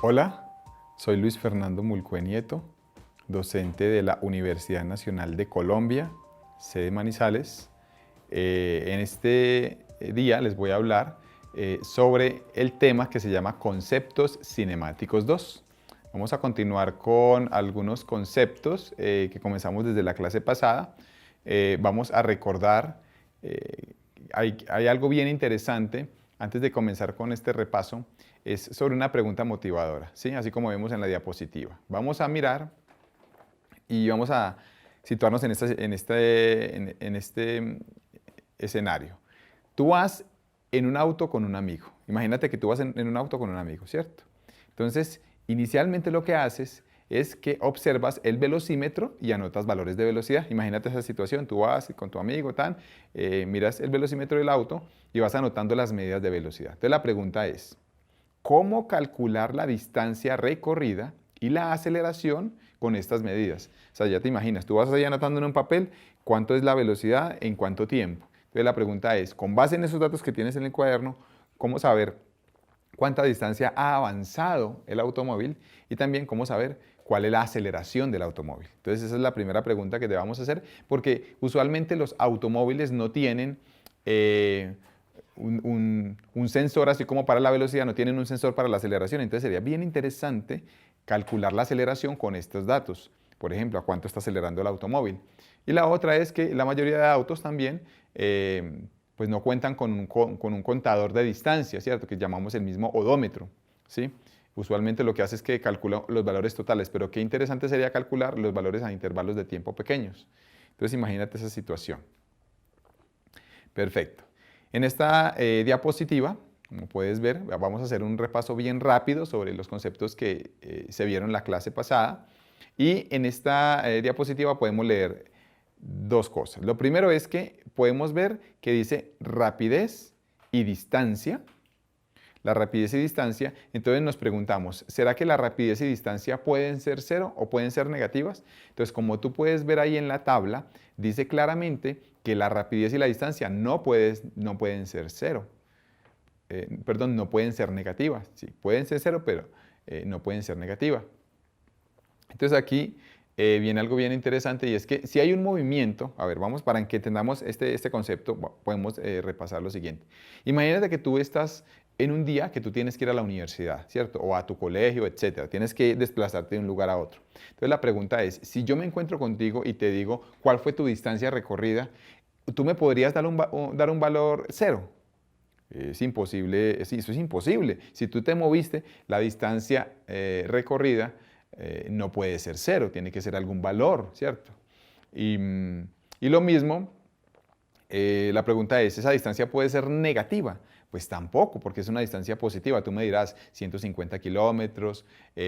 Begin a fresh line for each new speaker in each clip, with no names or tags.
Hola, soy Luis Fernando Mulcue Nieto, docente de la Universidad Nacional de Colombia, sede Manizales. En este día les voy a hablar sobre el tema que se llama Conceptos Cinemáticos 2. Vamos a continuar con algunos conceptos que comenzamos desde la clase pasada. Vamos a recordar, hay algo bien interesante antes de comenzar con este repaso, es sobre una pregunta motivadora, ¿sí? Así como vemos en la diapositiva. Vamos a mirar y vamos a situarnos en este escenario. Tú vas en un auto con un amigo. Imagínate que tú vas en un auto con un amigo, ¿cierto? Entonces, inicialmente lo que haces es que observas el velocímetro y anotas valores de velocidad. Imagínate esa situación, tú vas con tu amigo, miras el velocímetro del auto y vas anotando las medidas de velocidad. Entonces la pregunta es, ¿cómo calcular la distancia recorrida y la aceleración con estas medidas? O sea, ya te imaginas, tú vas ahí anotando en un papel cuánto es la velocidad en cuánto tiempo. Entonces la pregunta es, con base en esos datos que tienes en el cuaderno, ¿cómo saber cuánta distancia ha avanzado el automóvil y también cómo saber cuál es la aceleración del automóvil? Entonces esa es la primera pregunta que te vamos a hacer, porque usualmente los automóviles no tienen un sensor así como para la velocidad, no tienen un sensor para la aceleración. Entonces sería bien interesante calcular la aceleración con estos datos. Por ejemplo, a cuánto está acelerando el automóvil. Y la otra es que la mayoría de autos también pues no cuentan con un contador de distancia, ¿cierto? Que llamamos el mismo odómetro, ¿sí? Usualmente lo que hace es que calcula los valores totales, pero qué interesante sería calcular los valores a intervalos de tiempo pequeños. Entonces imagínate esa situación. Perfecto. En esta diapositiva, como puedes ver, vamos a hacer un repaso bien rápido sobre los conceptos que se vieron en la clase pasada. Y en esta diapositiva podemos leer dos cosas. Lo primero es que podemos ver que dice rapidez y distancia. La rapidez y distancia, entonces nos preguntamos, ¿será que la rapidez y distancia pueden ser cero o pueden ser negativas? Entonces, como tú puedes ver ahí en la tabla, dice claramente que la rapidez y la distancia no pueden ser cero. Perdón, no pueden ser negativas. Sí, pueden ser cero, pero no pueden ser negativas. Entonces aquí viene algo bien interesante y es que si hay un movimiento, a ver, vamos para que entendamos este concepto, podemos repasar lo siguiente. Imagínate que tú estás en un día que tú tienes que ir a la universidad, ¿cierto? O a tu colegio, etcétera. Tienes que desplazarte de un lugar a otro. Entonces la pregunta es, si yo me encuentro contigo y te digo cuál fue tu distancia recorrida, ¿tú me podrías dar un valor cero? Es imposible, sí, eso es imposible. Si tú te moviste, la distancia recorrida no puede ser cero, tiene que ser algún valor, ¿cierto? Y lo mismo, la pregunta es, ¿esa distancia puede ser negativa? Pues tampoco, porque es una distancia positiva. Tú me dirás 150 kilómetros,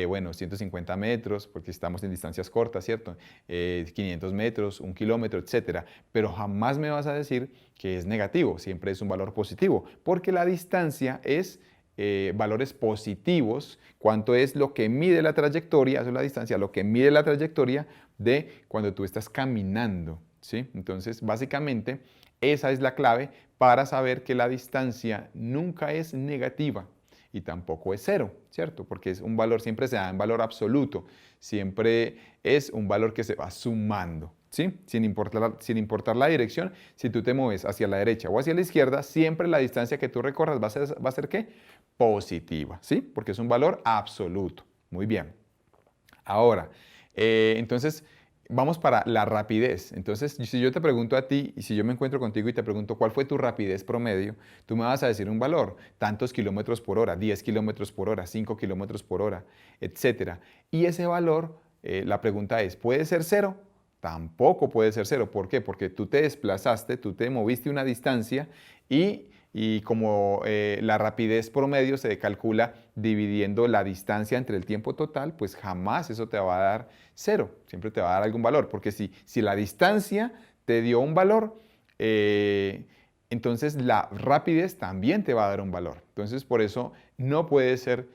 bueno, 150 metros, porque estamos en distancias cortas, ¿cierto? 500 metros, 1 kilómetro, etcétera. Pero jamás me vas a decir que es negativo, siempre es un valor positivo, porque la distancia es valores positivos, cuánto es lo que mide la trayectoria, eso es la distancia, lo que mide la trayectoria de cuando tú estás caminando, ¿sí? Entonces, básicamente, esa es la clave para saber que la distancia nunca es negativa y tampoco es cero, ¿cierto? Porque es un valor, siempre se da en valor absoluto, siempre es un valor que se va sumando, ¿sí? Sin importar la dirección, si tú te mueves hacia la derecha o hacia la izquierda, siempre la distancia que tú recorras va a ser ¿qué? Positiva, ¿sí? Porque es un valor absoluto. Muy bien. Ahora, entonces, vamos para la rapidez. Entonces, si yo te pregunto a ti, y si yo me encuentro contigo y te pregunto cuál fue tu rapidez promedio, tú me vas a decir un valor, tantos kilómetros por hora, 10 kilómetros por hora, 5 kilómetros por hora, etc. Y ese valor, la pregunta es, ¿puede ser cero? Tampoco puede ser cero. ¿Por qué? Porque tú te desplazaste, tú te moviste una distancia y como la rapidez promedio se calcula dividiendo la distancia entre el tiempo total, pues jamás eso te va a dar cero, siempre te va a dar algún valor, porque si la distancia te dio un valor, entonces la rapidez también te va a dar un valor. Entonces por eso no puede ser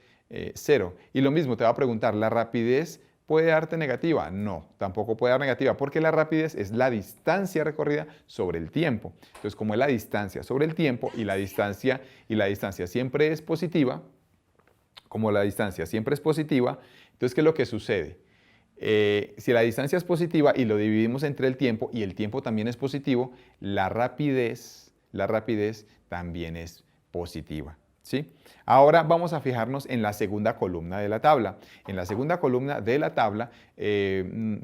cero. Y lo mismo te va a preguntar, ¿la rapidez puede darte negativa? No, tampoco puede dar negativa, porque la rapidez es la distancia recorrida sobre el tiempo. Entonces, como es la distancia sobre el tiempo y la distancia siempre es positiva, como la distancia siempre es positiva, entonces, ¿qué es lo que sucede? Si la distancia es positiva y lo dividimos entre el tiempo y el tiempo también es positivo, la rapidez también es positiva, ¿sí? Ahora vamos a fijarnos en la segunda columna de la tabla. En la segunda columna de la tabla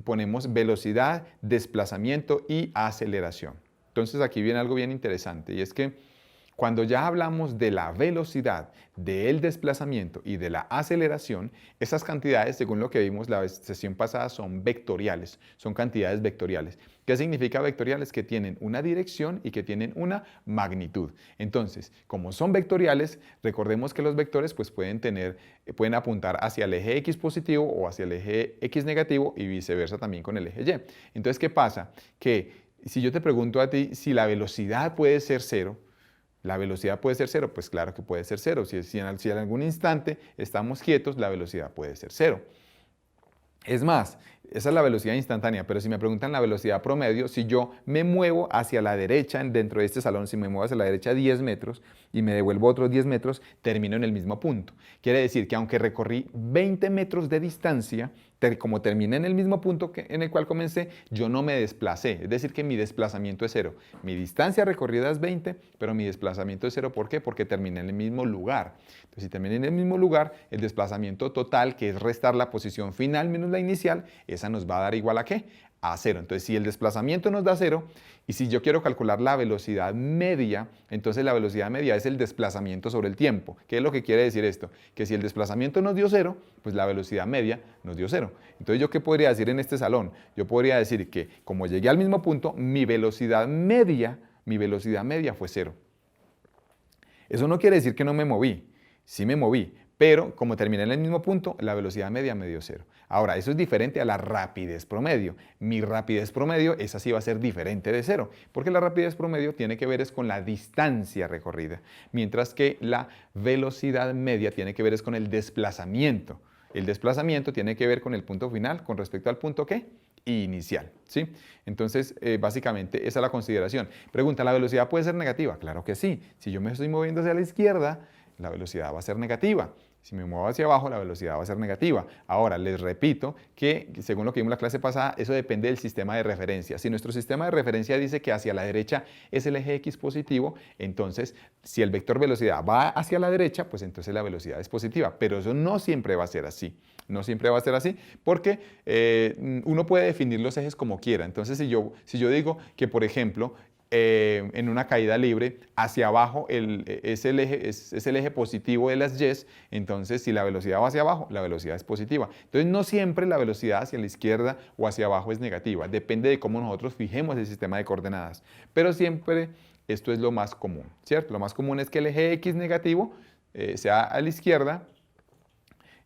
ponemos velocidad, desplazamiento y aceleración. Entonces aquí viene algo bien interesante y es que cuando ya hablamos de la velocidad, del desplazamiento y de la aceleración, esas cantidades, según lo que vimos la sesión pasada, son vectoriales, son cantidades vectoriales. ¿Qué significa vectoriales? Que tienen una dirección y que tienen una magnitud. Entonces, como son vectoriales, recordemos que los vectores pues, pueden apuntar hacia el eje X positivo o hacia el eje X negativo y viceversa también con el eje Y. Entonces, ¿qué pasa? Que si yo te pregunto a ti si la velocidad puede ser cero, ¿la velocidad puede ser cero? Pues claro que puede ser cero. Si en algún instante estamos quietos, la velocidad puede ser cero. Es más, esa es la velocidad instantánea, pero si me preguntan la velocidad promedio, si yo me muevo hacia la derecha dentro de este salón, si me muevo hacia la derecha 10 metros y me devuelvo otros 10 metros, termino en el mismo punto. Quiere decir que aunque recorrí 20 metros de distancia, como terminé en el mismo punto en el cual comencé, yo no me desplacé. Es decir, que mi desplazamiento es cero. Mi distancia recorrida es 20, pero mi desplazamiento es cero. ¿Por qué? Porque terminé en el mismo lugar. Entonces, si terminé en el mismo lugar, el desplazamiento total, que es restar la posición final menos la inicial, esa nos va a dar igual a ¿qué? A cero. Entonces, si el desplazamiento nos da cero, y si yo quiero calcular la velocidad media, entonces la velocidad media es el desplazamiento sobre el tiempo. ¿Qué es lo que quiere decir esto? Que si el desplazamiento nos dio cero, pues la velocidad media nos dio cero. Entonces, ¿yo qué podría decir en este salón? Yo podría decir que como llegué al mismo punto, mi velocidad media fue cero. Eso no quiere decir que no me moví. Sí me moví, pero como terminé en el mismo punto, la velocidad media me dio cero. Ahora, eso es diferente a la rapidez promedio. Mi rapidez promedio, esa sí va a ser diferente de cero, porque la rapidez promedio tiene que ver es con la distancia recorrida, mientras que la velocidad media tiene que ver es con el desplazamiento. El desplazamiento tiene que ver con el punto final con respecto al punto ¿qué? Inicial, ¿sí? Entonces, básicamente, esa es la consideración. Pregunta, ¿la velocidad puede ser negativa? Claro que sí. Si yo me estoy moviendo hacia la izquierda, la velocidad va a ser negativa. Si me muevo hacia abajo, la velocidad va a ser negativa. Ahora, les repito que, según lo que vimos en la clase pasada, eso depende del sistema de referencia. Si nuestro sistema de referencia dice que hacia la derecha es el eje X positivo, entonces, si el vector velocidad va hacia la derecha, pues entonces la velocidad es positiva. Pero eso no siempre va a ser así. No siempre va a ser así porque uno puede definir los ejes como quiera. Entonces, si yo digo que, por ejemplo, en una caída libre, hacia abajo es el eje positivo de las Y's, entonces si la velocidad va hacia abajo, la velocidad es positiva. Entonces no siempre la velocidad hacia la izquierda o hacia abajo es negativa, depende de cómo nosotros fijemos el sistema de coordenadas. Pero siempre esto es lo más común, ¿cierto? Lo más común es que el eje X negativo sea a la izquierda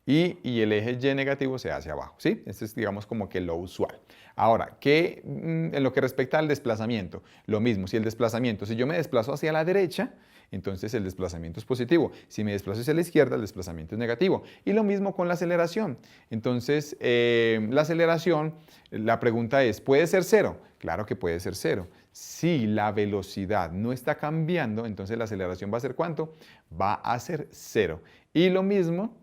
y el eje Y negativo sea hacia abajo, ¿sí? Esto es, digamos, como que lo usual. Ahora, en lo que respecta al desplazamiento, lo mismo, si yo me desplazo hacia la derecha, entonces el desplazamiento es positivo. Si me desplazo hacia la izquierda, el desplazamiento es negativo. Y lo mismo con la aceleración. Entonces, la aceleración, la pregunta es, ¿puede ser cero? Claro que puede ser cero. Si la velocidad no está cambiando, entonces la aceleración va a ser ¿cuánto? Va a ser cero. Y lo mismo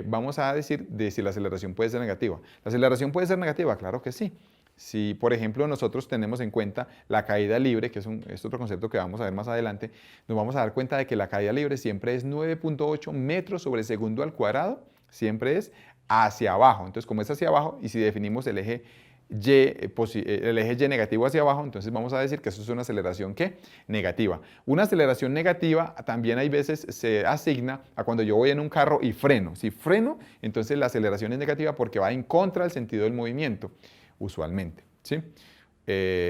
vamos a decir de si la aceleración puede ser negativa. ¿La aceleración puede ser negativa? Claro que sí. Si, por ejemplo, nosotros tenemos en cuenta la caída libre, que es otro concepto que vamos a ver más adelante, nos vamos a dar cuenta de que la caída libre siempre es 9.8 metros sobre segundo al cuadrado, siempre es hacia abajo. Entonces, como es hacia abajo, y si definimos el eje Y negativo hacia abajo, entonces vamos a decir que eso es una aceleración ¿qué? Negativa. Una aceleración negativa también hay veces se asigna a cuando yo voy en un carro y freno. Si freno, entonces la aceleración es negativa porque va en contra del sentido del movimiento, usualmente, ¿sí?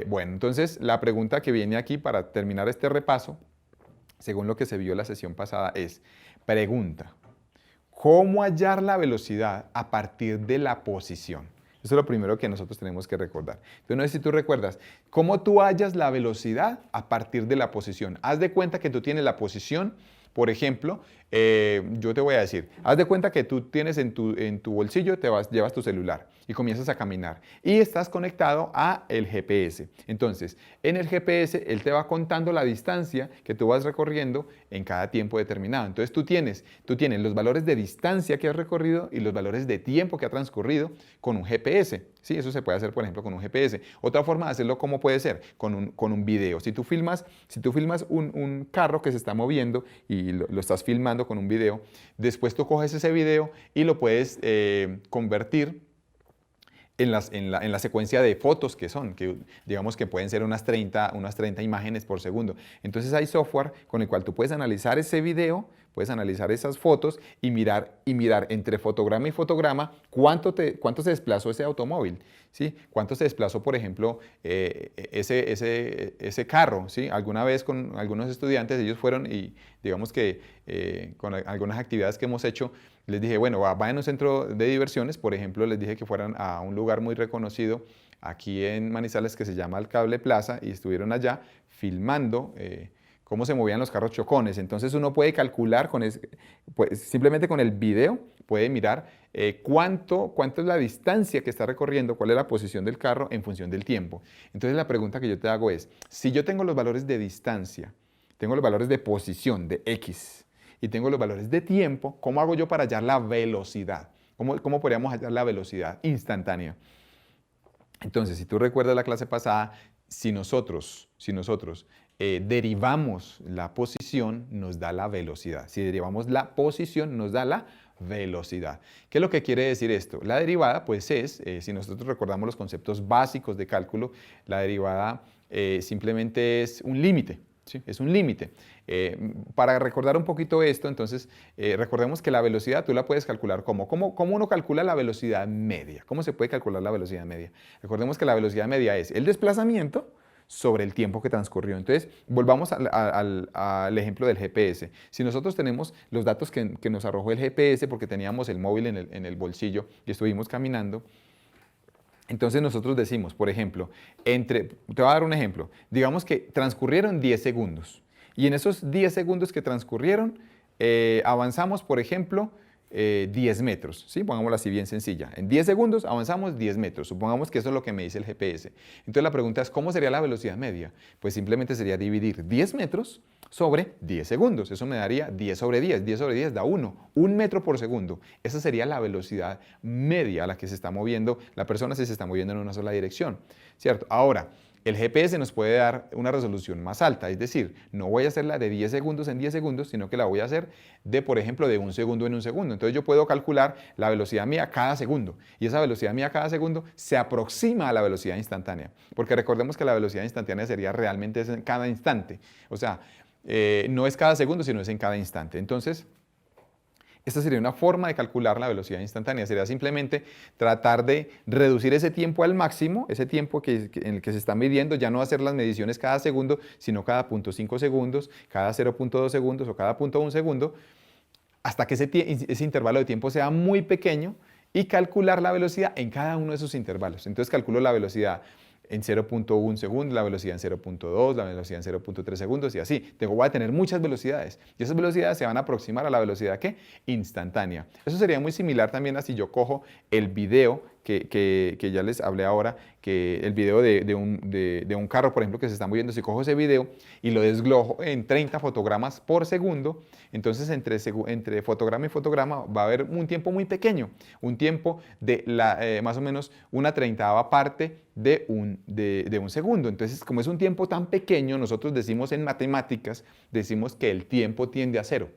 Bueno, entonces la pregunta que viene aquí para terminar este repaso, según lo que se vio en la sesión pasada, es, pregunta, ¿cómo hallar la velocidad a partir de la posición? Eso es lo primero que nosotros tenemos que recordar. Entonces, no sé si tú recuerdas, ¿cómo tú hallas la velocidad a partir de la posición? Haz de cuenta que tú tienes la posición, por ejemplo, Yo te voy a decir, haz de cuenta que tú tienes en tu bolsillo, llevas tu celular y comienzas a caminar y estás conectado a el GPS. Entonces, en el GPS, él te va contando la distancia que tú vas recorriendo en cada tiempo determinado. Entonces, tú tienes los valores de distancia que has recorrido y los valores de tiempo que ha transcurrido con un GPS. Sí, eso se puede hacer, por ejemplo, con un GPS. Otra forma de hacerlo, ¿cómo puede ser? Con un video. Si tú filmas un carro que se está moviendo y lo estás filmando con un video, después tú coges ese video y lo puedes convertir en la secuencia de fotos que digamos que pueden ser unas 30 imágenes por segundo. Entonces hay software con el cual tú puedes analizar ese video, puedes analizar esas fotos y mirar entre fotograma y fotograma cuánto se desplazó ese automóvil, ¿sí? Cuánto se desplazó, por ejemplo, ese carro, ¿sí? Alguna vez con algunos estudiantes, ellos fueron y digamos que con algunas actividades que hemos hecho, les dije, bueno, vayan a un centro de diversiones, por ejemplo, les dije que fueran a un lugar muy reconocido aquí en Manizales que se llama el Cable Plaza y estuvieron allá filmando cómo se movían los carros chocones. Entonces uno puede calcular pues, simplemente con el video, puede mirar cuánto es la distancia que está recorriendo, cuál es la posición del carro en función del tiempo. Entonces la pregunta que yo te hago es, si yo tengo los valores de distancia, tengo los valores de posición, de X, y tengo los valores de tiempo, ¿cómo hago yo para hallar la velocidad? ¿Cómo podríamos hallar la velocidad instantánea? Entonces, si tú recuerdas la clase pasada, si nosotros derivamos la posición, nos da la velocidad. Si derivamos la posición, nos da la velocidad. ¿Qué es lo que quiere decir esto? La derivada, pues es, si nosotros recordamos los conceptos básicos de cálculo, la derivada simplemente es un límite. ¿Sí? Es un límite. Para recordar un poquito esto, entonces, recordemos que la velocidad tú la puedes calcular ¿cómo uno calcula la velocidad media? ¿Cómo se puede calcular la velocidad media? Recordemos que la velocidad media es el desplazamiento sobre el tiempo que transcurrió. Entonces, volvamos al ejemplo del GPS. Si nosotros tenemos los datos que nos arrojó el GPS porque teníamos el móvil en el bolsillo y estuvimos caminando, entonces nosotros decimos, por ejemplo, te voy a dar un ejemplo, digamos que transcurrieron 10 segundos y en esos 10 segundos que transcurrieron avanzamos, por ejemplo, 10 metros, ¿sí? Pongámoslo así bien sencilla. En 10 segundos avanzamos 10 metros, supongamos que eso es lo que me dice el GPS. Entonces la pregunta es, ¿cómo sería la velocidad media? Pues simplemente sería dividir 10 metros sobre 10 segundos. Eso me daría 10 sobre 10. 10 sobre 10 da 1 metro por segundo. Esa sería la velocidad media a la que se está moviendo la persona si se está moviendo en una sola dirección, ¿cierto? Ahora, el GPS nos puede dar una resolución más alta, es decir, no voy a hacerla de 10 segundos en 10 segundos, sino que la voy a hacer por ejemplo, de 1 segundo en 1 segundo. Entonces yo puedo calcular la velocidad mía cada segundo y esa velocidad mía cada segundo se aproxima a la velocidad instantánea, porque recordemos que la velocidad instantánea sería realmente en cada instante, o sea, no es cada segundo, sino es en cada instante. Entonces, esta sería una forma de calcular la velocidad instantánea. Sería simplemente tratar de reducir ese tiempo al máximo, ese tiempo en el que se está midiendo, ya no hacer las mediciones cada segundo, sino cada 0.5 segundos, cada 0.2 segundos o cada 0.1 segundo, hasta que ese intervalo de tiempo sea muy pequeño y calcular la velocidad en cada uno de esos intervalos. Entonces calculo la velocidad en 0.1 segundo, la velocidad en 0.2, la velocidad en 0.3 segundos y así. Voy a tener muchas velocidades y esas velocidades se van a aproximar a la velocidad ¿qué? Instantánea. Eso sería muy similar también a si yo cojo el video que ya les hablé ahora, que el video de un carro, por ejemplo, que se está moviendo. Si cojo ese video y lo desglojo en 30 fotogramas por segundo, entonces entre fotograma y fotograma va a haber un tiempo muy pequeño, un tiempo de más o menos una 30ª parte de un segundo. Entonces, como es un tiempo tan pequeño, nosotros decimos en matemáticas, decimos que el tiempo tiende a cero.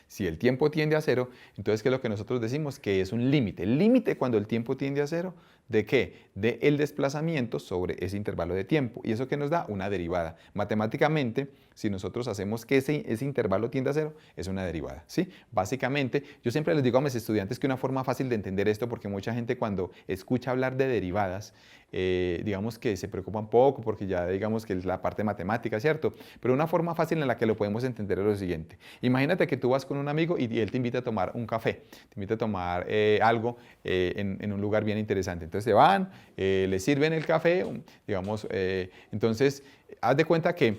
Si el tiempo tiende a cero, entonces, ¿qué es lo que nosotros decimos? Que es un límite. El límite cuando el tiempo tiende a cero, ¿de qué? De el desplazamiento sobre ese intervalo de tiempo. ¿Y eso qué nos da? Una derivada. Matemáticamente, si nosotros hacemos que ese intervalo tiende a cero, es una derivada, ¿sí? Básicamente, yo siempre les digo a mis estudiantes que una forma fácil de entender esto, porque mucha gente cuando escucha hablar de derivadas, digamos que se preocupa un poco porque ya digamos que es la parte matemática, ¿cierto? Pero una forma fácil en la que lo podemos entender es lo siguiente. Imagínate que tú vas con un amigo y él te invita a tomar un café, te invita a tomar algo en un lugar bien interesante. Entonces se van, le sirven el café, digamos, entonces haz de cuenta que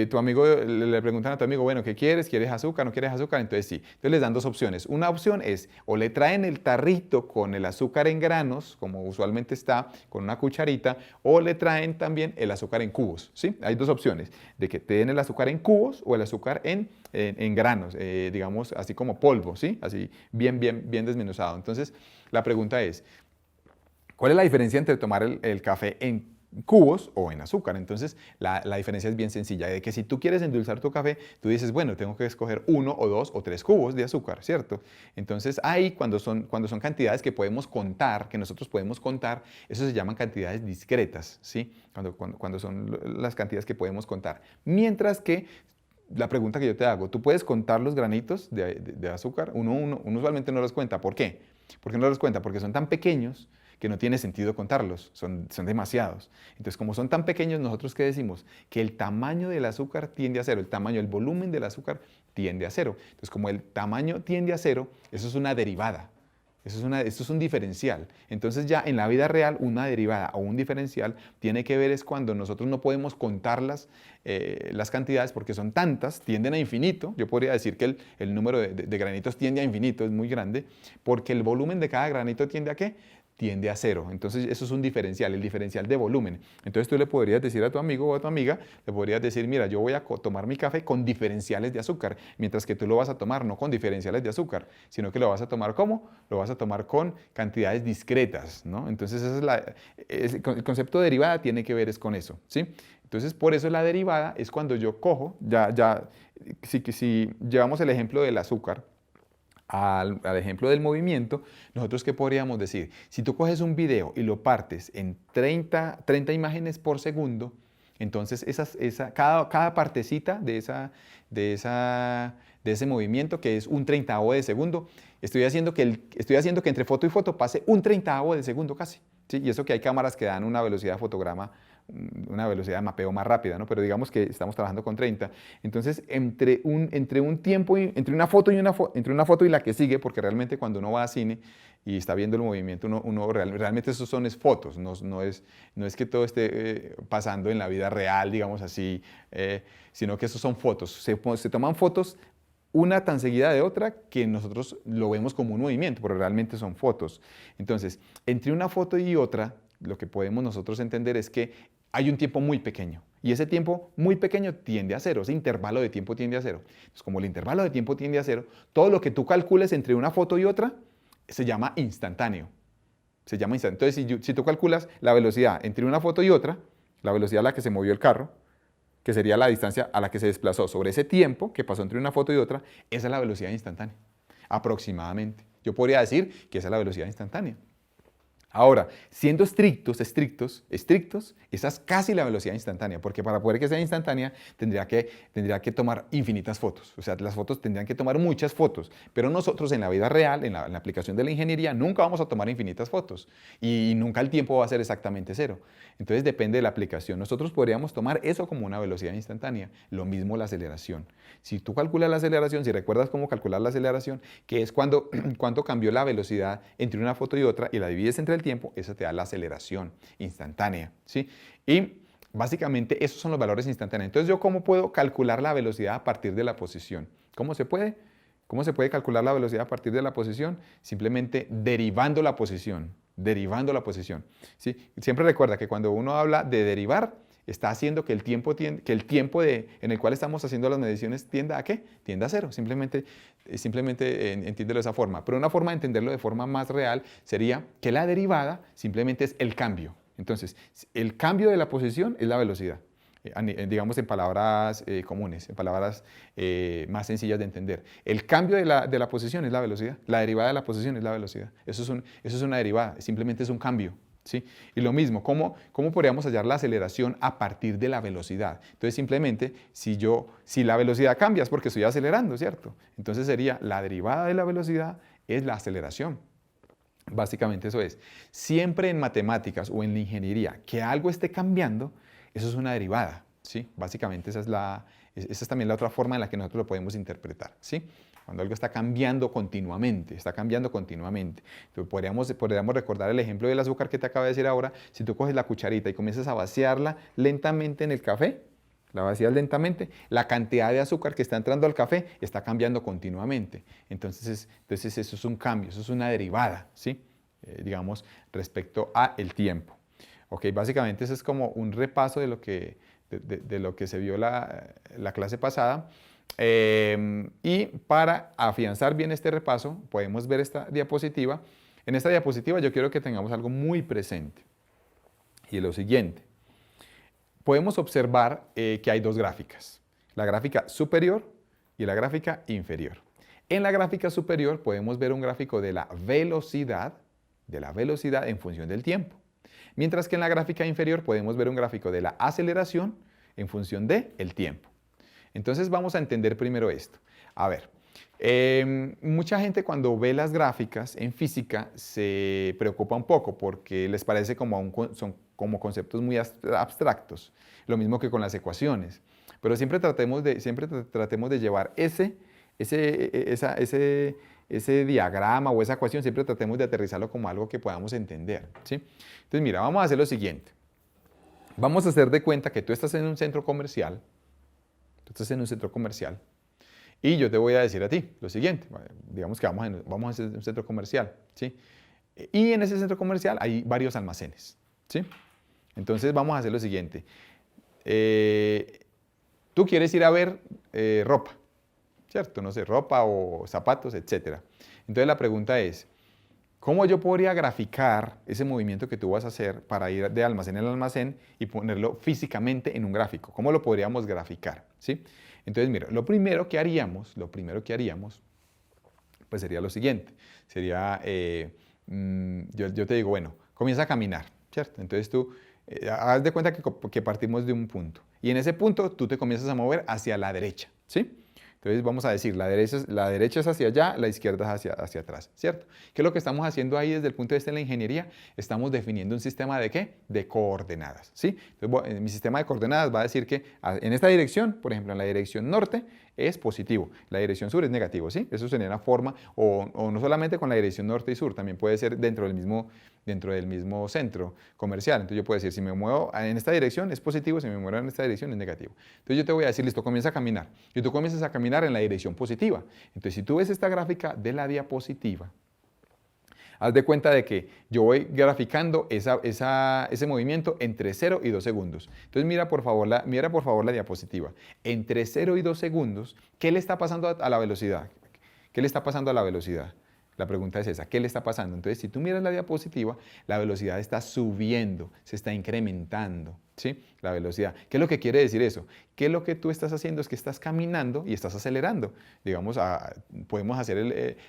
tu amigo, le preguntan a tu amigo, bueno, ¿qué quieres? ¿Quieres azúcar? ¿No quieres azúcar? Entonces sí. Entonces les dan dos opciones. Una opción es o le traen el tarrito con el azúcar en granos, como usualmente está, con una cucharita, o le traen también el azúcar en cubos, ¿sí? Hay dos opciones, de que te den el azúcar en cubos o el azúcar en granos, digamos, así como polvo, ¿sí? Así bien desmenuzado. Entonces, la pregunta es, ¿cuál es la diferencia entre tomar el café en cubos o en azúcar? Entonces, la diferencia es bien sencilla, de que si tú quieres endulzar tu café, tú dices, bueno, tengo que escoger 1 o 2 o 3 cubos de azúcar, ¿cierto? Entonces, ahí cuando son cantidades que podemos contar, que nosotros podemos contar, eso se llaman cantidades discretas, ¿sí? Cuando son las cantidades que podemos contar. Mientras que la pregunta que yo te hago, ¿tú puedes contar los granitos de azúcar? Uno usualmente no los cuenta. ¿Por qué? ¿Por qué no los cuenta? Porque son tan pequeños que no tiene sentido contarlos, son demasiados. Entonces, como son tan pequeños, ¿nosotros qué decimos? Que el tamaño del azúcar tiende a cero, el volumen del azúcar tiende a cero. Entonces, como el tamaño tiende a cero, eso es una derivada. Esto es un diferencial. Entonces ya en la vida real una derivada o un diferencial tiene que ver es cuando nosotros no podemos contar las cantidades porque son tantas, tienden a infinito. Yo podría decir que el número de granitos tiende a infinito, es muy grande, porque el volumen de cada granito tiende a ¿qué? Tiende a cero. Entonces eso es un diferencial, el diferencial de volumen. Entonces tú le podrías decir a tu amigo o a tu amiga, le podrías decir, mira, yo voy a tomar mi café con diferenciales de azúcar, mientras que tú lo vas a tomar no con diferenciales de azúcar, sino que lo vas a tomar ¿cómo? Lo vas a tomar con cantidades discretas, ¿no? Entonces el concepto de derivada tiene que ver es con eso, ¿sí? Entonces por eso la derivada es cuando yo cojo, si llevamos el ejemplo del azúcar, al ejemplo del movimiento, nosotros ¿qué podríamos decir? Si tú coges un video y lo partes en 30 imágenes por segundo, entonces cada partecita de ese movimiento, que es un 30avo de segundo, estoy haciendo que entre foto y foto pase un 30avo de segundo casi. ¿Sí? Y eso que hay cámaras que dan una velocidad de fotograma, una velocidad de mapeo más rápida, ¿no? Pero digamos que estamos trabajando con 30. Entonces, entre una foto y la que sigue, porque realmente cuando uno va a cine y está viendo el movimiento, realmente esos son fotos, no es que todo esté pasando en la vida real, digamos así, sino que esos son fotos. Se toman fotos una tan seguida de otra que nosotros lo vemos como un movimiento, pero realmente son fotos. Entonces, entre una foto y otra, lo que podemos nosotros entender es que hay un tiempo muy pequeño y ese tiempo muy pequeño tiende a cero, ese intervalo de tiempo tiende a cero. Entonces, como el intervalo de tiempo tiende a cero, todo lo que tú calcules entre una foto y otra se llama instantáneo. Entonces, si tú calculas la velocidad entre una foto y otra, la velocidad a la que se movió el carro, que sería la distancia a la que se desplazó sobre ese tiempo que pasó entre una foto y otra, esa es la velocidad instantánea, aproximadamente. Yo podría decir que esa es la velocidad instantánea. Ahora, siendo estrictos, esa es casi la velocidad instantánea, porque para poder que sea instantánea tendría que tomar infinitas fotos. O sea, las fotos tendrían que tomar muchas fotos, pero nosotros en la vida real, en la aplicación de la ingeniería, nunca vamos a tomar infinitas fotos y nunca el tiempo va a ser exactamente cero. Entonces depende de la aplicación. Nosotros podríamos tomar eso como una velocidad instantánea. Lo mismo la aceleración. Si tú calculas la aceleración, si recuerdas cómo calcular la aceleración, que es cuánto cambió la velocidad entre una foto y otra y la divides entre el tiempo, eso te da la aceleración instantánea, ¿sí? Y básicamente esos son los valores instantáneos. Entonces, ¿yo cómo puedo calcular la velocidad a partir de la posición? ¿Cómo se puede? ¿Cómo se puede calcular la velocidad a partir de la posición? Simplemente derivando la posición, ¿sí? Siempre recuerda que cuando uno habla de derivar, está haciendo que el tiempo en el cual estamos haciendo las mediciones tienda a ¿qué? Tienda a cero. Simplemente entiéndelo de esa forma. Pero una forma de entenderlo de forma más real sería que la derivada simplemente es el cambio. Entonces, el cambio de la posición es la velocidad. Digamos en palabras comunes, en palabras más sencillas de entender. El cambio de la posición es la velocidad. La derivada de la posición es la velocidad. Eso es una derivada, simplemente es un cambio. ¿Sí? Y lo mismo, ¿cómo podríamos hallar la aceleración a partir de la velocidad? Entonces simplemente si la velocidad cambia es porque estoy acelerando, ¿cierto? Entonces sería la derivada de la velocidad es la aceleración. Básicamente eso es. Siempre en matemáticas o en la ingeniería que algo esté cambiando, eso es una derivada, ¿sí? Básicamente esa es también la otra forma en la que nosotros lo podemos interpretar, ¿sí? Cuando algo está cambiando continuamente. Entonces, podríamos recordar el ejemplo del azúcar que te acabo de decir ahora. Si tú coges la cucharita y comienzas a vaciarla lentamente en el café, la vacías lentamente, la cantidad de azúcar que está entrando al café está cambiando continuamente. Entonces eso es un cambio, eso es una derivada, ¿sí? Digamos, respecto a el tiempo. Ok, básicamente eso es como un repaso de lo que se vio la clase pasada. Y para afianzar bien este repaso, podemos ver esta diapositiva. En esta diapositiva yo quiero que tengamos algo muy presente. Y es lo siguiente. Podemos observar que hay dos gráficas. La gráfica superior y la gráfica inferior. En la gráfica superior podemos ver un gráfico de la velocidad en función del tiempo. Mientras que en la gráfica inferior podemos ver un gráfico de la aceleración en función del tiempo. Entonces vamos a entender primero esto. A ver, mucha gente cuando ve las gráficas en física se preocupa un poco porque les parece son como conceptos muy abstractos. Lo mismo que con las ecuaciones. Pero siempre tratemos de llevar ese diagrama o esa ecuación, siempre tratemos de aterrizarlo como algo que podamos entender, ¿sí? Entonces, mira, vamos a hacer lo siguiente. Vamos a hacer de cuenta que tú estás en un centro comercial, y yo te voy a decir a ti lo siguiente. Digamos que vamos a hacer un centro comercial, ¿sí? Y en ese centro comercial hay varios almacenes, ¿sí? Entonces, vamos a hacer lo siguiente. Tú quieres ir a ver ropa, ¿cierto? No sé, ropa o zapatos, etc. Entonces la pregunta es, ¿cómo yo podría graficar ese movimiento que tú vas a hacer para ir de almacén en almacén y ponerlo físicamente en un gráfico? ¿Cómo lo podríamos graficar? ¿Sí? Entonces, mira, lo primero que haríamos, pues sería lo siguiente. Sería, yo te digo, bueno, comienza a caminar, ¿cierto? Entonces tú, haz de cuenta que partimos de un punto. Y en ese punto tú te comienzas a mover hacia la derecha, ¿sí? Entonces vamos a decir, la derecha es hacia allá, la izquierda es hacia atrás, ¿cierto? ¿Qué es lo que estamos haciendo ahí desde el punto de vista de la ingeniería? Estamos definiendo un sistema ¿de qué? De coordenadas, ¿sí? Entonces, mi sistema de coordenadas va a decir que en esta dirección, por ejemplo, en la dirección norte es positivo, la dirección sur es negativo, ¿sí? Eso sería una forma, o no solamente con la dirección norte y sur, también puede ser dentro del mismo centro comercial. Entonces yo puedo decir, si me muevo en esta dirección es positivo, si me muevo en esta dirección es negativo. Entonces yo te voy a decir, listo, comienza a caminar. Y tú comienzas a caminar en la dirección positiva. Entonces si tú ves esta gráfica de la diapositiva, haz de cuenta de que yo voy graficando ese movimiento entre 0 y 2 segundos. Entonces mira por favor la diapositiva. Entre 0 y 2 segundos, ¿qué le está pasando a la velocidad? ¿Qué le está pasando a la velocidad? La pregunta es esa, ¿qué le está pasando? Entonces, si tú miras la diapositiva, la velocidad está subiendo, se está incrementando, ¿sí? La velocidad. ¿Qué es lo que quiere decir eso? Que lo que tú estás haciendo es que estás caminando y estás acelerando. Digamos, podemos hacer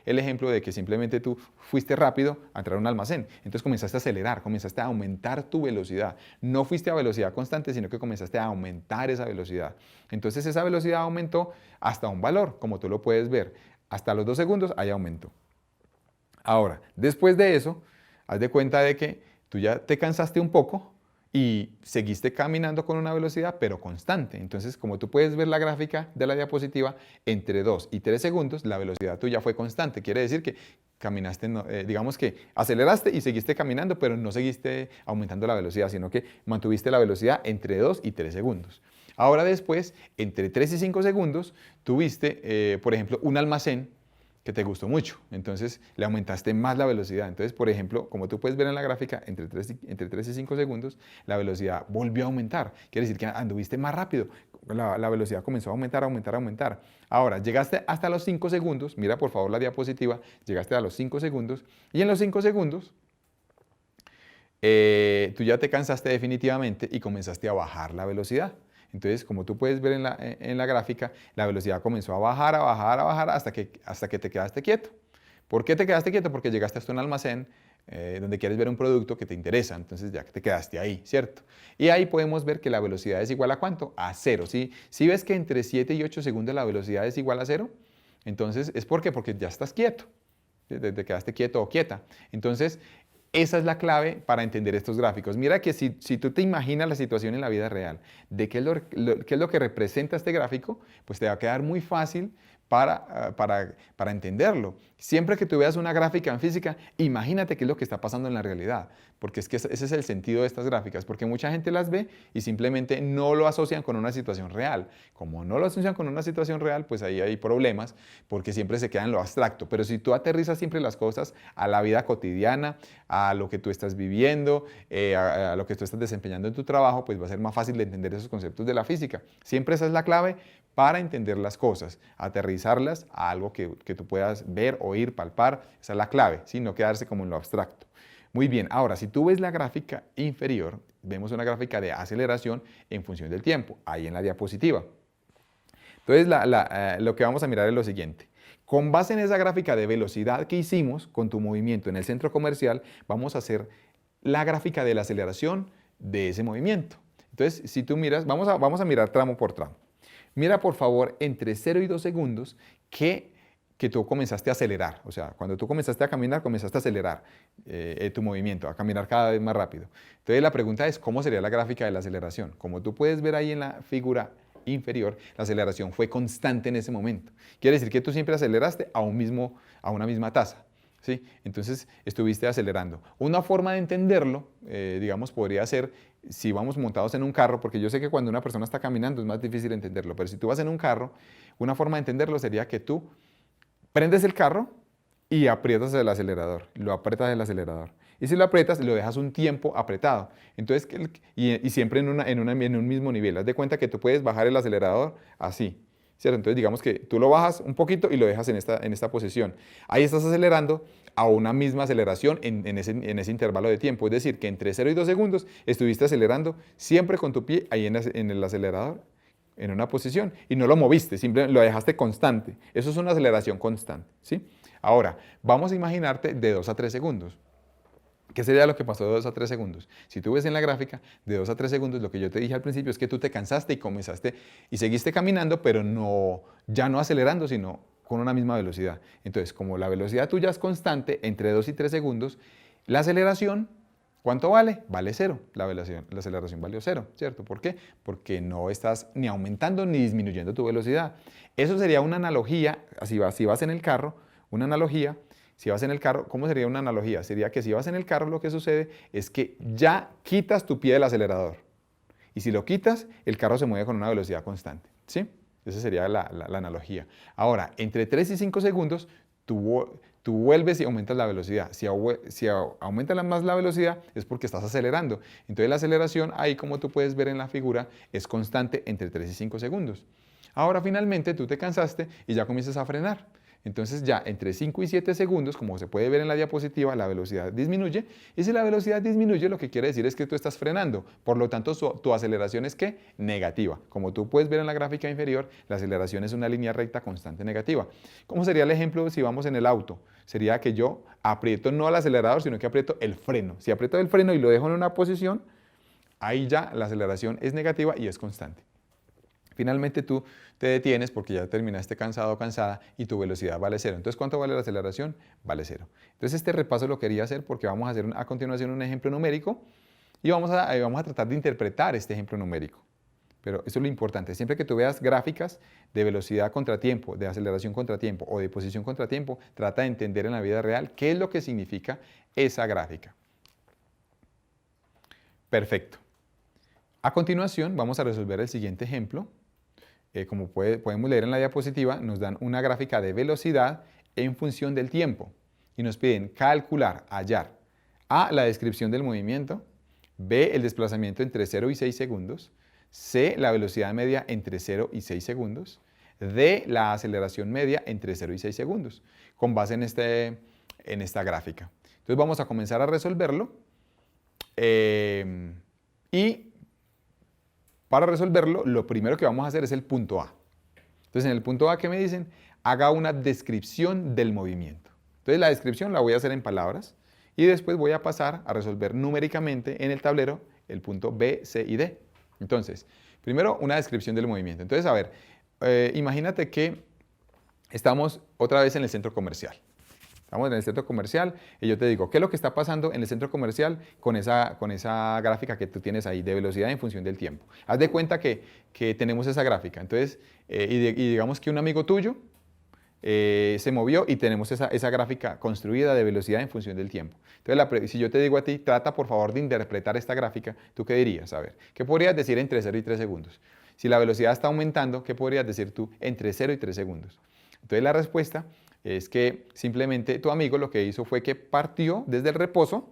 el ejemplo de que simplemente tú fuiste rápido a entrar a un almacén. Entonces comenzaste a acelerar, comenzaste a aumentar tu velocidad. No fuiste a velocidad constante, sino que comenzaste a aumentar esa velocidad. Entonces, esa velocidad aumentó hasta un valor, como tú lo puedes ver. Hasta los 2 segundos hay aumento. Ahora, después de eso, haz de cuenta de que tú ya te cansaste un poco y seguiste caminando con una velocidad, pero constante. Entonces, como tú puedes ver la gráfica de la diapositiva, entre 2 y 3 segundos la velocidad tuya fue constante. Quiere decir que caminaste, digamos que aceleraste y seguiste caminando, pero no seguiste aumentando la velocidad, sino que mantuviste la velocidad entre 2 y 3 segundos. Ahora después, entre 3 y 5 segundos, tuviste, por ejemplo, un almacén que te gustó mucho, entonces le aumentaste más la velocidad. Entonces, por ejemplo, como tú puedes ver en la gráfica, entre 3 y 5 segundos, la velocidad volvió a aumentar. Quiere decir que anduviste más rápido, la velocidad comenzó a aumentar, aumentar, aumentar. Ahora, llegaste hasta los 5 segundos, mira por favor la diapositiva, llegaste a los 5 segundos, y en los 5 segundos, tú ya te cansaste definitivamente y comenzaste a bajar la velocidad. Entonces, como tú puedes ver en la gráfica, la velocidad comenzó a bajar, a bajar, a bajar, hasta que te quedaste quieto. ¿Por qué te quedaste quieto? Porque llegaste hasta un almacén donde quieres ver un producto que te interesa, entonces ya que te quedaste ahí, ¿cierto? Y ahí podemos ver que la velocidad es igual a ¿cuánto? A 0, ¿sí? Si ves que entre 7 y 8 segundos la velocidad es igual a 0, entonces, ¿es por qué? Porque ya estás quieto, te quedaste quieto o quieta. Entonces, esa es la clave para entender estos gráficos. Mira que si tú te imaginas la situación en la vida real, de qué es lo que representa este gráfico, pues te va a quedar muy fácil para entenderlo. Siempre que tú veas una gráfica en física, imagínate qué es lo que está pasando en la realidad, porque es que ese es el sentido de estas gráficas, porque mucha gente las ve y simplemente no lo asocian con una situación real. Como no lo asocian con una situación real, pues ahí hay problemas, porque siempre se queda en lo abstracto. Pero si tú aterrizas siempre las cosas a la vida cotidiana, a lo que tú estás viviendo, a lo que tú estás desempeñando en tu trabajo, pues va a ser más fácil de entender esos conceptos de la física. Siempre esa es la clave para entender las cosas, aterrizarlas a algo que tú puedas ver, oír, palpar. Esa es la clave, ¿sí? No quedarse como en lo abstracto. Muy bien, ahora si tú ves la gráfica inferior, vemos una gráfica de aceleración en función del tiempo, ahí en la diapositiva. Entonces lo que vamos a mirar es lo siguiente. Con base en esa gráfica de velocidad que hicimos con tu movimiento en el centro comercial, vamos a hacer la gráfica de la aceleración de ese movimiento. Entonces, si tú miras, vamos a mirar tramo por tramo. Mira por favor entre 0 y 2 segundos que tú comenzaste a acelerar. O sea, cuando tú comenzaste a caminar, comenzaste a acelerar tu movimiento, a caminar cada vez más rápido. Entonces la pregunta es, ¿cómo sería la gráfica de la aceleración? Como tú puedes ver ahí en la figura inferior, la aceleración fue constante en ese momento. Quiere decir que tú siempre aceleraste a una misma tasa, ¿sí? Entonces estuviste acelerando. Una forma de entenderlo, digamos, podría ser si vamos montados en un carro, porque yo sé que cuando una persona está caminando es más difícil entenderlo, pero si tú vas en un carro, una forma de entenderlo sería que tú prendes el carro y aprietas el acelerador, lo aprietas el acelerador. Y si lo aprietas, lo dejas un tiempo apretado. Entonces, y siempre en un mismo nivel. Haz de cuenta que tú puedes bajar el acelerador así, ¿cierto? Entonces, digamos que tú lo bajas un poquito y lo dejas en esta posición. Ahí estás acelerando a una misma aceleración en ese intervalo de tiempo. Es decir, que entre 0 y 2 segundos estuviste acelerando siempre con tu pie ahí en el acelerador, en una posición, y no lo moviste, simplemente lo dejaste constante. Eso es una aceleración constante, ¿sí? Ahora, vamos a imaginarte de 2 a 3 segundos. ¿Qué sería lo que pasó de 2 a 3 segundos? Si tú ves en la gráfica, de 2 a 3 segundos, lo que yo te dije al principio es que tú te cansaste y comenzaste y seguiste caminando, pero ya no acelerando, sino con una misma velocidad. Entonces, como la velocidad tuya es constante, entre 2 y 3 segundos, la aceleración, ¿cuánto vale? Vale 0. La aceleración valió 0, ¿cierto? ¿Por qué? Porque no estás ni aumentando ni disminuyendo tu velocidad. Eso sería una analogía, si vas en el carro, una analogía. Si vas en el carro, ¿cómo sería una analogía? Sería que si vas en el carro lo que sucede es que ya quitas tu pie del acelerador. Y si lo quitas, el carro se mueve con una velocidad constante, ¿sí? Esa sería la analogía. Ahora, entre 3 y 5 segundos, tú vuelves y aumentas la velocidad. Si aumentas más la velocidad es porque estás acelerando. Entonces la aceleración, ahí como tú puedes ver en la figura, es constante entre 3 y 5 segundos. Ahora finalmente tú te cansaste y ya comienzas a frenar. Entonces ya entre 5 y 7 segundos, como se puede ver en la diapositiva, la velocidad disminuye. Y si la velocidad disminuye, lo que quiere decir es que tú estás frenando. Por lo tanto, tu aceleración es ¿qué? Negativa. Como tú puedes ver en la gráfica inferior, la aceleración es una línea recta constante negativa. ¿Cómo sería el ejemplo si vamos en el auto? Sería que yo aprieto no el acelerador, sino que aprieto el freno. Si aprieto el freno y lo dejo en una posición, ahí ya la aceleración es negativa y es constante. Finalmente tú te detienes porque ya terminaste cansado o cansada y tu velocidad vale 0. Entonces, ¿cuánto vale la aceleración? Vale 0. Entonces, este repaso lo quería hacer porque vamos a hacer a continuación un ejemplo numérico y vamos a tratar de interpretar este ejemplo numérico. Pero eso es lo importante. Siempre que tú veas gráficas de velocidad contra tiempo, de aceleración contra tiempo o de posición contra tiempo, trata de entender en la vida real qué es lo que significa esa gráfica. Perfecto. A continuación, vamos a resolver el siguiente ejemplo. Como podemos leer en la diapositiva, nos dan una gráfica de velocidad en función del tiempo y nos piden calcular, hallar A, la descripción del movimiento, B, el desplazamiento entre 0 y 6 segundos, C, la velocidad media entre 0 y 6 segundos, D, la aceleración media entre 0 y 6 segundos, con base en esta gráfica. Entonces vamos a comenzar a resolverlo y para resolverlo, lo primero que vamos a hacer es el punto A. Entonces, en el punto A, ¿qué me dicen? Haga una descripción del movimiento. Entonces, la descripción la voy a hacer en palabras y después voy a pasar a resolver numéricamente en el tablero el punto B, C y D. Entonces, primero una descripción del movimiento. Entonces, a ver, imagínate que estamos otra vez en el centro comercial. Estamos en el centro comercial y yo te digo, ¿qué es lo que está pasando en el centro comercial con esa gráfica que tú tienes ahí de velocidad en función del tiempo? Haz de cuenta que tenemos esa gráfica. Entonces, y digamos que un amigo tuyo se movió y tenemos esa gráfica construida de velocidad en función del tiempo. Entonces, si yo te digo a ti, trata por favor de interpretar esta gráfica, ¿tú qué dirías? A ver, ¿qué podrías decir entre 0 y 3 segundos? Si la velocidad está aumentando, ¿qué podrías decir tú entre 0 y 3 segundos? Entonces la respuesta es que simplemente tu amigo lo que hizo fue que partió desde el reposo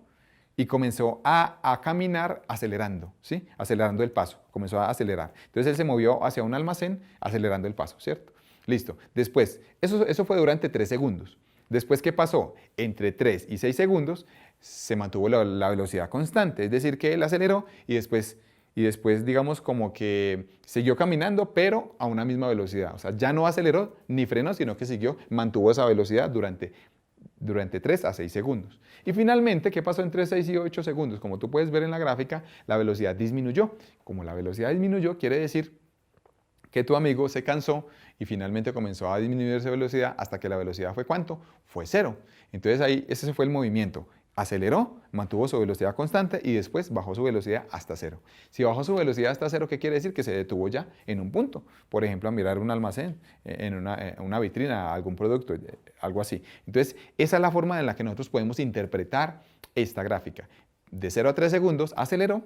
y comenzó a caminar acelerando, ¿sí? Acelerando el paso, comenzó a acelerar. Entonces él se movió hacia un almacén acelerando el paso, ¿cierto? Listo. Después, eso fue durante 3 segundos. Después, ¿qué pasó? Entre 3 y 6 segundos se mantuvo la velocidad constante, es decir, que él aceleró y después, digamos, como que siguió caminando, pero a una misma velocidad. O sea, ya no aceleró ni frenó, sino que mantuvo esa velocidad durante 3 a 6 segundos. Y finalmente, ¿qué pasó entre 6 y 8 segundos? Como tú puedes ver en la gráfica, la velocidad disminuyó. Como la velocidad disminuyó, quiere decir que tu amigo se cansó y finalmente comenzó a disminuir su velocidad hasta que la velocidad fue ¿cuánto? Fue 0. Entonces ahí ese fue el movimiento. Aceleró, mantuvo su velocidad constante y después bajó su velocidad hasta 0. Si bajó su velocidad hasta 0, ¿qué quiere decir? Que se detuvo ya en un punto. Por ejemplo, a mirar un almacén, en una vitrina, algún producto, algo así. Entonces, esa es la forma en la que nosotros podemos interpretar esta gráfica. De 0 a 3 segundos aceleró,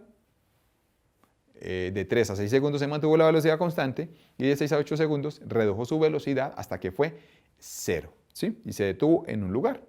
de 3 a 6 segundos se mantuvo la velocidad constante y de 6 a 8 segundos redujo su velocidad hasta que fue 0, ¿sí? Y se detuvo en un lugar.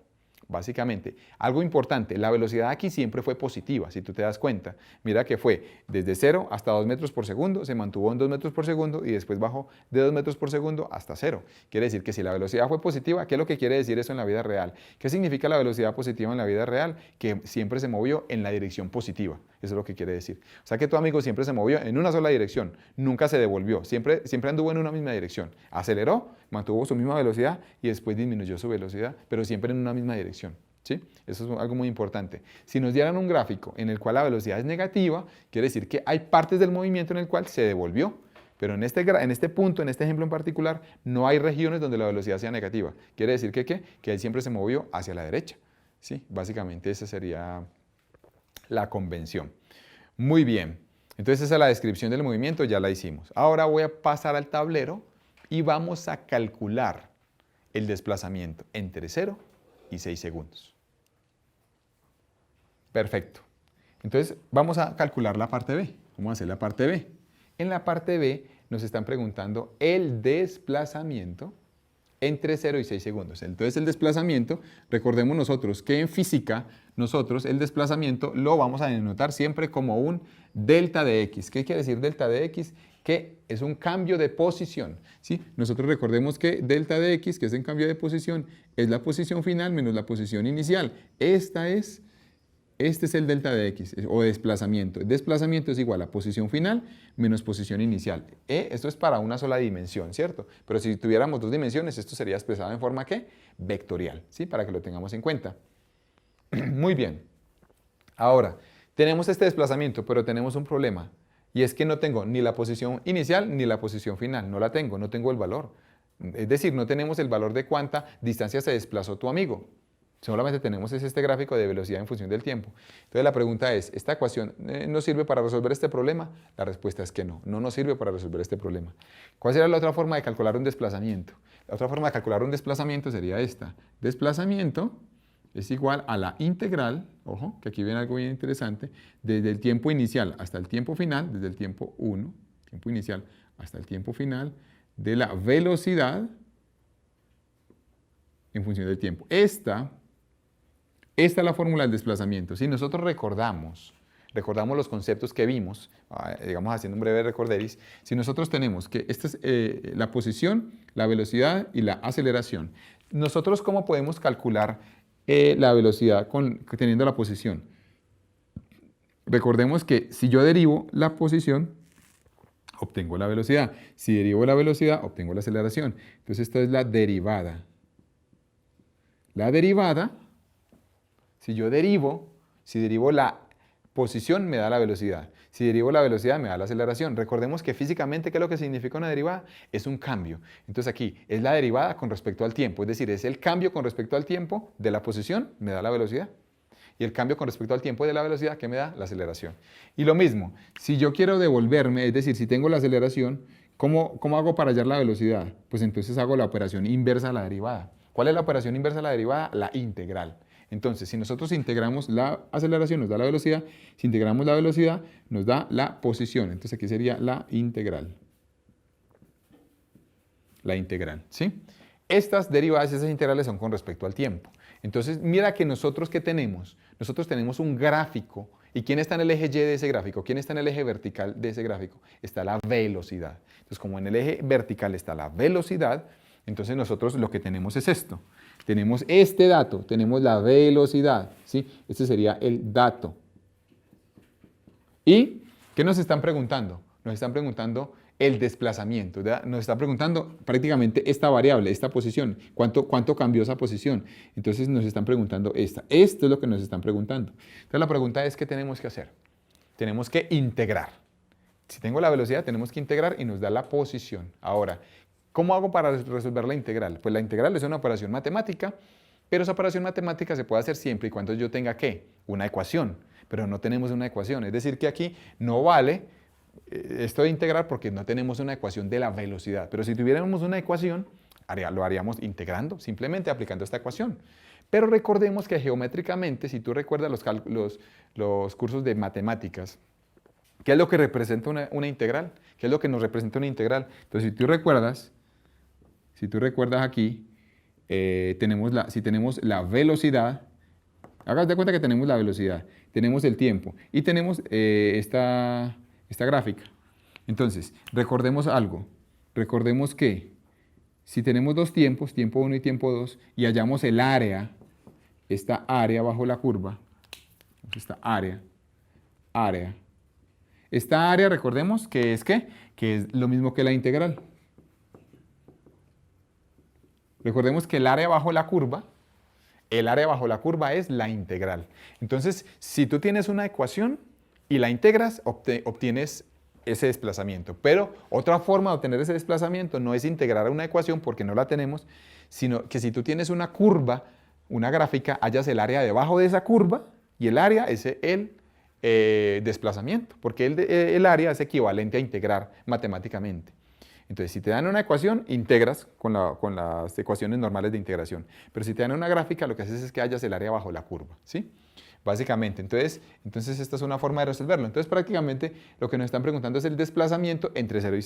Básicamente, algo importante, la velocidad aquí siempre fue positiva, si tú te das cuenta. Mira que fue desde 0 hasta 2 metros por segundo, se mantuvo en 2 metros por segundo y después bajó de 2 metros por segundo hasta 0. Quiere decir que si la velocidad fue positiva, ¿qué es lo que quiere decir eso en la vida real? ¿Qué significa la velocidad positiva en la vida real? Que siempre se movió en la dirección positiva. Eso es lo que quiere decir. O sea que tu amigo siempre se movió en una sola dirección, nunca se devolvió, siempre anduvo en una misma dirección. Aceleró, mantuvo su misma velocidad y después disminuyó su velocidad, pero siempre en una misma dirección. ¿Sí? Eso es algo muy importante. Si nos dieran un gráfico en el cual la velocidad es negativa, quiere decir que hay partes del movimiento en el cual se devolvió. Pero en este punto, en este ejemplo en particular, no hay regiones donde la velocidad sea negativa. Quiere decir que él siempre se movió hacia la derecha. ¿Sí? Básicamente esa sería la convención. Muy bien. Entonces esa es la descripción del movimiento, ya la hicimos. Ahora voy a pasar al tablero y vamos a calcular el desplazamiento entre 0 y 6 segundos. Perfecto. Entonces, vamos a calcular la parte B. Vamos a hacer la parte B. En la parte B nos están preguntando el desplazamiento entre 0 y 6 segundos. Entonces, el desplazamiento, recordemos nosotros que en física, el desplazamiento lo vamos a denotar siempre como un delta de x. ¿Qué quiere decir delta de x? Que es un cambio de posición, ¿sí? Nosotros recordemos que delta de x, que es en cambio de posición, es la posición final menos la posición inicial. Este es el delta de x, o desplazamiento. El desplazamiento es igual a posición final menos posición inicial. Esto es para una sola dimensión, ¿cierto? Pero si tuviéramos 2 dimensiones, esto sería expresado en forma, ¿qué? Vectorial, ¿sí? Para que lo tengamos en cuenta. Muy bien. Ahora, tenemos este desplazamiento, pero tenemos un problema. Y es que no tengo ni la posición inicial ni la posición final. No la tengo, no tengo el valor. Es decir, no tenemos el valor de cuánta distancia se desplazó tu amigo. Solamente tenemos este gráfico de velocidad en función del tiempo. Entonces la pregunta es, ¿esta ecuación nos sirve para resolver este problema? La respuesta es que no, no nos sirve para resolver este problema. ¿Cuál sería la otra forma de calcular un desplazamiento? La otra forma de calcular un desplazamiento sería esta. Desplazamiento es igual a la integral, ojo, que aquí viene algo bien interesante, desde el tiempo inicial hasta el tiempo final, desde el tiempo 1, tiempo inicial hasta el tiempo final, de la velocidad en función del tiempo. Esta es la fórmula del desplazamiento. Si nosotros recordamos los conceptos que vimos, digamos haciendo un breve recorderis, si nosotros tenemos que esta es la posición, la velocidad y la aceleración, nosotros ¿cómo podemos calcular la velocidad teniendo la posición? Recordemos que si yo derivo la posición, obtengo la velocidad. Si derivo la velocidad, obtengo la aceleración. Entonces esta es la derivada. La derivada, si derivo la posición, me da la velocidad. Si derivo la velocidad, me da la aceleración. Recordemos que físicamente, ¿qué es lo que significa una derivada? Es un cambio. Entonces aquí es la derivada con respecto al tiempo. Es decir, es el cambio con respecto al tiempo de la posición, me da la velocidad. Y el cambio con respecto al tiempo de la velocidad, ¿qué me da? La aceleración. Y lo mismo, si yo quiero devolverme, es decir, si tengo la aceleración, ¿Cómo hago para hallar la velocidad? Pues entonces hago la operación inversa a la derivada. ¿Cuál es la operación inversa a la derivada? La integral. Entonces, si nosotros integramos la aceleración, nos da la velocidad. Si integramos la velocidad, nos da la posición. Entonces, aquí sería la integral. La integral, ¿sí? Estas derivadas, esas integrales son con respecto al tiempo. Entonces, mira que nosotros, ¿qué tenemos? Nosotros tenemos un gráfico. ¿Y quién está en el eje Y de ese gráfico? ¿Quién está en el eje vertical de ese gráfico? Está la velocidad. Entonces, como en el eje vertical está la velocidad, entonces nosotros lo que tenemos es esto. Tenemos este dato, tenemos la velocidad, ¿sí? Este sería el dato. ¿Y qué nos están preguntando? Nos están preguntando el desplazamiento, ¿verdad? Nos está preguntando prácticamente esta variable, esta posición, cuánto cambió esa posición. Entonces nos están preguntando esta. Esto es lo que nos están preguntando. Entonces la pregunta es, ¿qué tenemos que hacer? Tenemos que integrar. Si tengo la velocidad, tenemos que integrar y nos da la posición. Ahora, ¿cómo hago para resolver la integral? Pues la integral es una operación matemática, pero esa operación matemática se puede hacer siempre y cuando yo tenga, ¿qué? Una ecuación, pero no tenemos una ecuación. Es decir, que aquí no vale esto de integrar porque no tenemos una ecuación de la velocidad. Pero si tuviéramos una ecuación, lo haríamos integrando, simplemente aplicando esta ecuación. Pero recordemos que geométricamente, si tú recuerdas los cursos de matemáticas, ¿qué es lo que representa una integral? ¿Qué es lo que nos representa una integral? Entonces, si tú recuerdas aquí, si tenemos la velocidad, hagas de cuenta que tenemos la velocidad, tenemos el tiempo y tenemos esta gráfica. Entonces, recordemos algo. Recordemos que si tenemos dos tiempos, tiempo 1 y tiempo 2, y hallamos el área, esta área bajo la curva, esta área, esta área, recordemos que es ¿qué? Que es lo mismo que la integral. Recordemos que el área bajo la curva es la integral. Entonces, si tú tienes una ecuación y la integras, obtienes ese desplazamiento. Pero otra forma de obtener ese desplazamiento no es integrar a una ecuación porque no la tenemos, sino que si tú tienes una curva, una gráfica, hallas el área debajo de esa curva y el área es el desplazamiento, porque el área es equivalente a integrar matemáticamente. Entonces, si te dan una ecuación, integras con las ecuaciones normales de integración. Pero si te dan una gráfica, lo que haces es que hallas el área bajo la curva, ¿sí? Básicamente, entonces esta es una forma de resolverlo. Entonces, prácticamente lo que nos están preguntando es el desplazamiento entre 0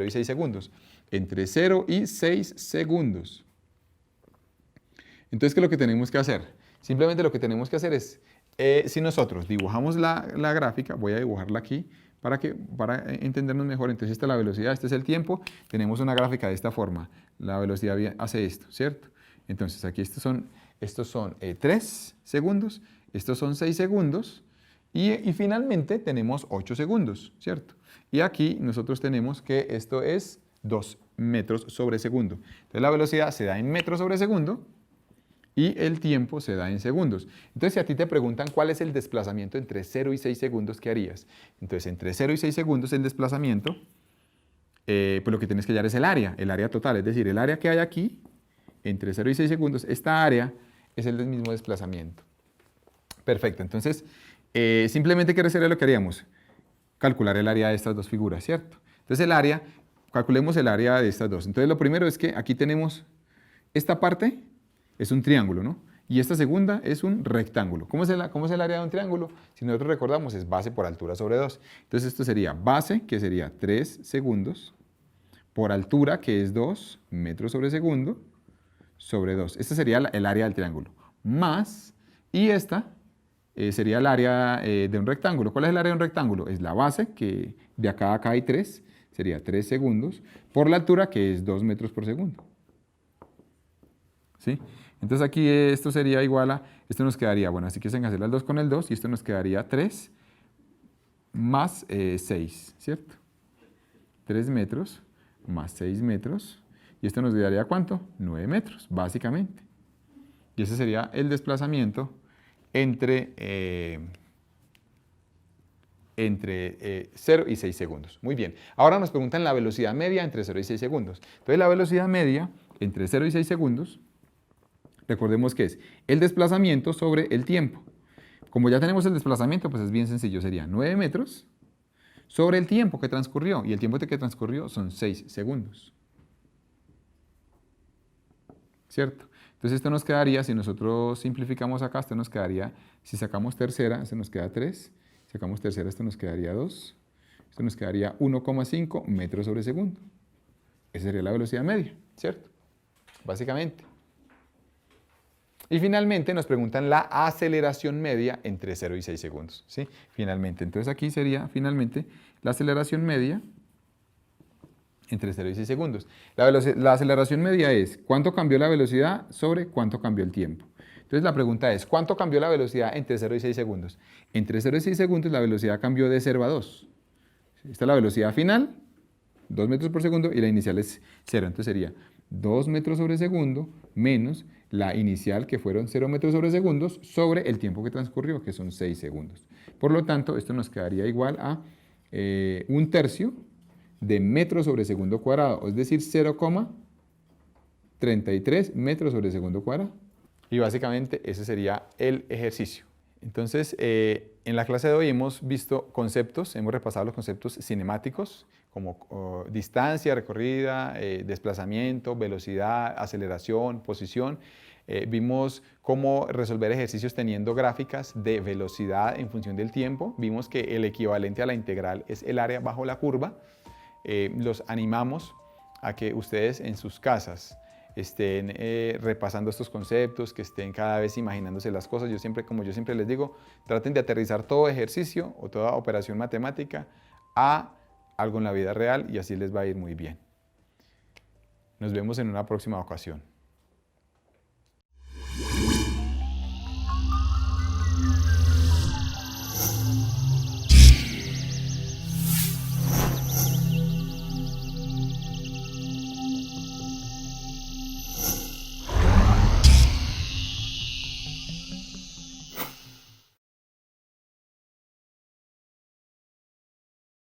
y 6 segundos. Entre 0 y 6 segundos. Entonces, ¿qué es lo que tenemos que hacer? Simplemente lo que tenemos que hacer es, si nosotros dibujamos la gráfica, voy a dibujarla aquí para entendernos mejor. Entonces, esta es la velocidad, este es el tiempo. Tenemos una gráfica de esta forma. La velocidad hace esto, ¿cierto? Entonces, aquí estos son 3 segundos. Estos son 6 segundos y finalmente tenemos 8 segundos, ¿cierto? Y aquí nosotros tenemos que esto es 2 metros sobre segundo. Entonces la velocidad se da en metros sobre segundo y el tiempo se da en segundos. Entonces si a ti te preguntan cuál es el desplazamiento entre 0 y 6 segundos, ¿qué harías? Entonces entre 0 y 6 segundos el desplazamiento, pues lo que tienes que hallar es el área total, es decir, el área que hay aquí, entre 0 y 6 segundos, esta área es el del mismo desplazamiento. Perfecto, entonces simplemente ¿qué sería lo que haríamos? Calcular el área de estas dos figuras, ¿cierto? Entonces calculemos el área de estas dos. Entonces lo primero es que aquí tenemos esta parte, es un triángulo, ¿no? Y esta segunda es un rectángulo. ¿Cómo es el área de un triángulo? Si nosotros recordamos es base por altura sobre 2. Entonces esto sería base, que sería 3 segundos, por altura, que es 2 metros sobre segundo, sobre 2. Este sería el área del triángulo. Más, y esta sería el área de un rectángulo. ¿Cuál es el área de un rectángulo? Es la base, que de acá a acá hay 3, sería 3 segundos, por la altura, que es 2 metros por segundo. ¿Sí? Entonces aquí esto sería igual a, esto nos quedaría, bueno, así que se cancelar el 2 con el 2, y esto nos quedaría 3 más 6, ¿cierto? 3 metros más 6 metros, y esto nos daría ¿cuánto? 9 metros, básicamente. Y ese sería el desplazamiento entre 0 y 6 segundos. Muy bien. Ahora nos preguntan la velocidad media entre 0 y 6 segundos. Entonces la velocidad media entre 0 y 6 segundos, recordemos que es el desplazamiento sobre el tiempo. Como ya tenemos el desplazamiento, pues es bien sencillo. Sería 9 metros sobre el tiempo que transcurrió. Y el tiempo que transcurrió son 6 segundos. ¿Cierto? Entonces esto nos quedaría, si nosotros simplificamos acá, esto nos quedaría, si sacamos tercera, esto nos queda 3. Si sacamos tercera, esto nos quedaría 2. Esto nos quedaría 1,5 metros sobre segundo. Esa sería la velocidad media, ¿cierto? Básicamente. Y finalmente nos preguntan la aceleración media entre 0 y 6 segundos, ¿sí? Finalmente, entonces aquí sería finalmente la aceleración media entre 0 y 6 segundos. La aceleración media es cuánto cambió la velocidad sobre cuánto cambió el tiempo. Entonces la pregunta es, ¿cuánto cambió la velocidad entre 0 y 6 segundos? Entre 0 y 6 segundos la velocidad cambió de 0 a 2. Esta es la velocidad final, 2 metros por segundo, y la inicial es 0. Entonces sería 2 metros sobre segundo menos la inicial, que fueron 0 metros sobre segundos, sobre el tiempo que transcurrió, que son 6 segundos. Por lo tanto, esto nos quedaría igual a 1/3 de metro sobre segundo cuadrado, es decir, 0,33 metros sobre segundo cuadrado. Y básicamente ese sería el ejercicio. Entonces, en la clase de hoy hemos visto conceptos, hemos repasado los conceptos cinemáticos, como distancia recorrida, desplazamiento, velocidad, aceleración, posición. Vimos cómo resolver ejercicios teniendo gráficas de velocidad en función del tiempo. Vimos que el equivalente a la integral es el área bajo la curva. Los animamos a que ustedes en sus casas estén repasando estos conceptos, que estén cada vez imaginándose las cosas. Como yo siempre les digo, traten de aterrizar todo ejercicio o toda operación matemática a algo en la vida real y así les va a ir muy bien. Nos vemos en una próxima ocasión.